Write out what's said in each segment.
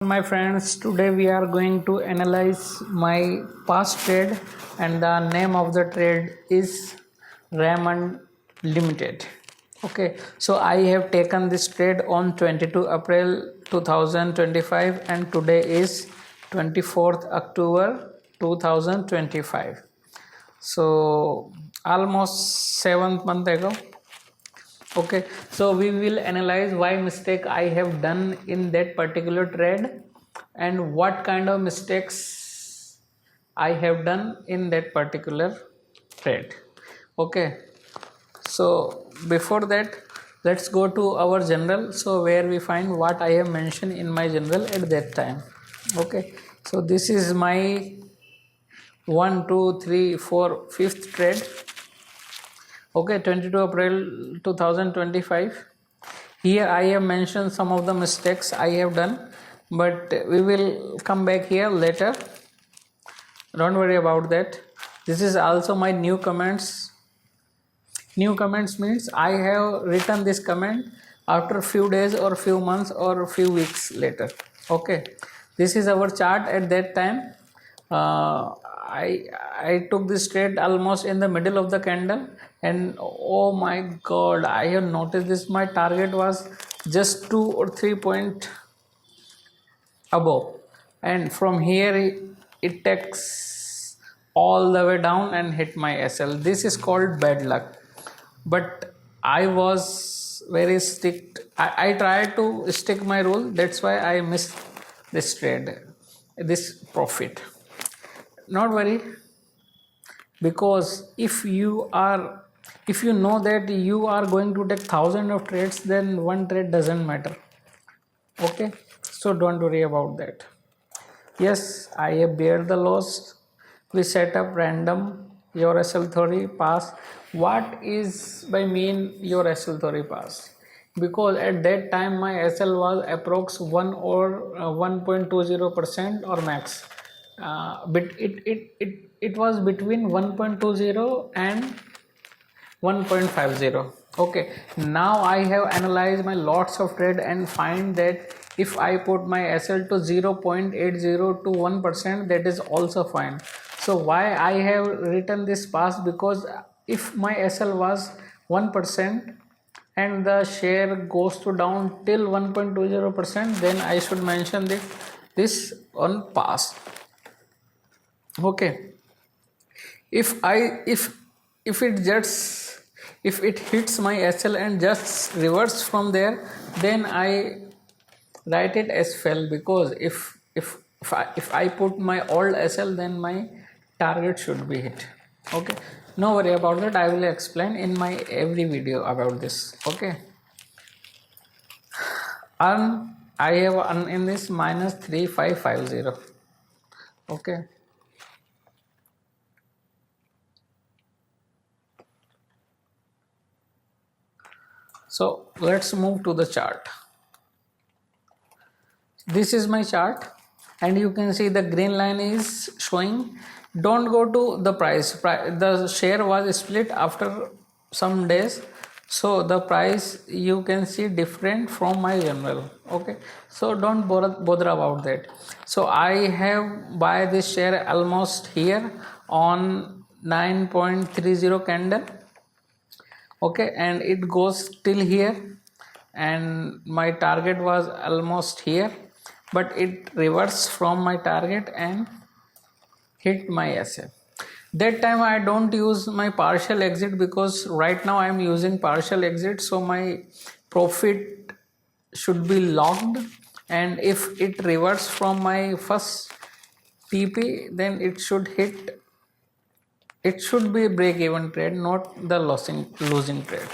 My friends, today we are going to analyze my past trade, and the name of the trade is Raymond Limited. Okay, so I have taken this trade on 22 April 2025 and today is 24th October 2025. So almost 7th month ago. Okay, so we will analyze why mistake I have done in that particular trade and what kind of mistakes I have done in that particular trade. Okay, so before that, let's go to our journal, so where we find what I have mentioned in my journal at that time. Okay, so this is my 1 2 3 4 5th trade. Okay, 22 April 2025. Here I have mentioned some of the mistakes I have done, but we will come back here later. Don't worry about that. This is also my new comments. New comments means I have written this comment after few days or few months or few weeks later. Okay, this is our chart at that time. I took this trade almost in the middle of the candle, and oh my god, I have noticed this. My target was just 2 or 3 point above, and from here it takes all the way down and hit my SL. This is called bad luck, but I was very strict. I tried to stick my rule. That's why I missed this trade, this profit. Not worry, because if you know that you are going to take thousands of trades, then one trade doesn't matter. Okay, so don't worry about that. Yes, I have bear the loss. We set up random your SL theory pass. What is by mean your SL theory pass? Because at that time my SL was approx 1 or 1.20% or max. But it was between 1.20 and 1.50. Okay, now I have analyzed my lots of trade and find that if I put my SL to 0.80 to 1%, that is also fine. So why I have written this pass? Because if my SL was 1% and the share goes to down till 1.20%, then I should mention this on pass. Okay, if it hits my SL and just reverse from there, then I write it as fail, because if I put my old SL, then my target should be hit. Okay, no worry about that. I will explain in my every video about this. Okay, I have earned in this minus 3550. Okay, so let's move to the chart. This is my chart, and you can see the green line is showing. Don't go to the price. The share was split after some days, so the price you can see different from my journal. Okay, so don't bother about that. So I have buy this share almost here on 9.30 candle. Okay, and it goes till here, and my target was almost here, but it reversed from my target and hit my SF. That time I don't use my partial exit, because right now I am using partial exit, so my profit should be locked, and if it reverses from my first TP, then it should be a break even trade, not the losing trade.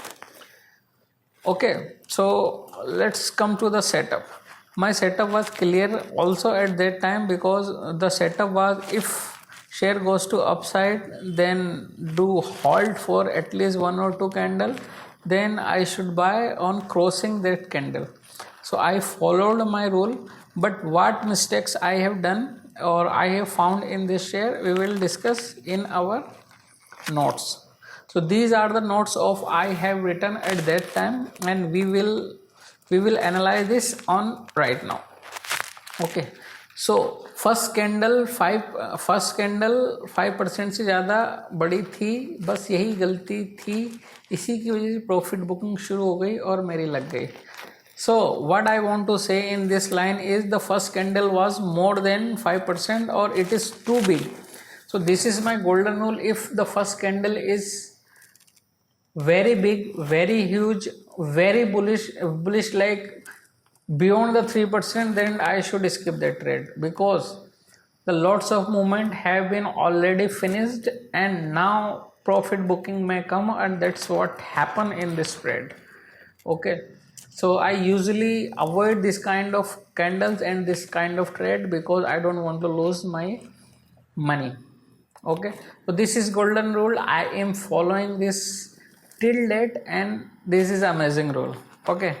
Okay, so let's come to the setup. My setup was clear also at that time, because the setup was, if share goes to upside, then do hold for at least 1 or 2 candle, then I should buy on crossing that candle. So I followed my rule, but what mistakes I have done or I have found in this share, we will discuss in our notes. So these are the notes of I have written at that time, and we will analyze this on right now. Okay, so first candle 5% से ज़्यादा बड़ी थी, बस यही गलती थी, इसी की वजह से प्रॉफिट बुकिंग शुरू हो गई और मेरी लग गई. So what I want to say in this line is the first candle was more than 5% or it is too big. So this is my golden rule. If the first candle is very big, very huge, very bullish like beyond the 3%, then I should skip that trade, because the lots of movement have been already finished and now profit booking may come, and that's what happen in this trade. Okay, so I usually avoid this kind of candles and this kind of trade because I don't want to lose my money. Okay, so this is golden rule. I am following this till date and this is amazing rule. Okay,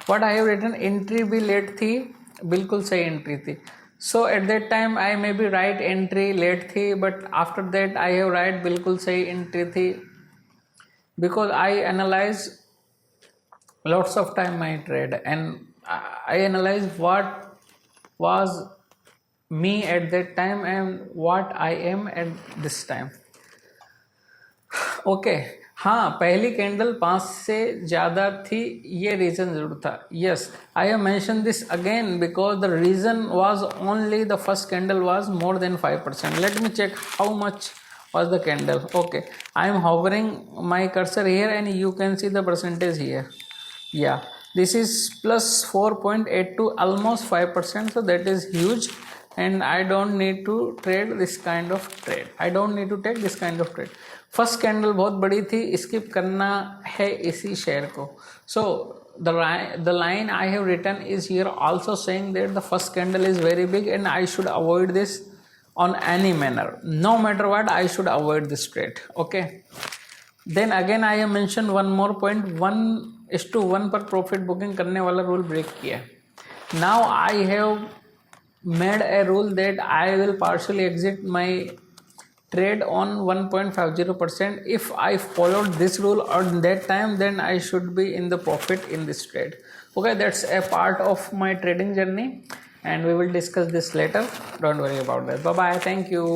what I have written, entry भी late थी, बिल्कुल सही entry थी. So at that time I may be right, entry late थी, but after that I have right बिल्कुल सही entry थी, because I analyze lots of time my trade and I analyze what was me at that time and what I am at this time. Okay, हाँ, पहली candle 5 से ज़्यादा थी, ये reason ज़रूर था. Yes, I have mention this again because the reason was only the first candle was more than 5%. Let me check how much was the candle. Okay, I am hovering my cursor here and you can see the percentage here. Yeah, this is plus 4.82, almost 5%, so that is huge and I don't need to trade this kind of trade. I don't need to take this kind of trade. First candle बहुत बड़ी थी, skip करना है इसी share को. So the line I have written is here also saying that the first candle is very big and I should avoid this on any manner. No matter what, I should avoid this trade. Okay, then again I have mentioned one more point, 1:1 पर profit booking करने वाला rule break किया. Now I have made a rule that I will partially exit my trade on 1.50%. If I followed this rule on that time, then I should be in the profit in this trade. Okay, that's a part of my trading journey and we will discuss this later. Don't worry about that. Bye bye. Thank you.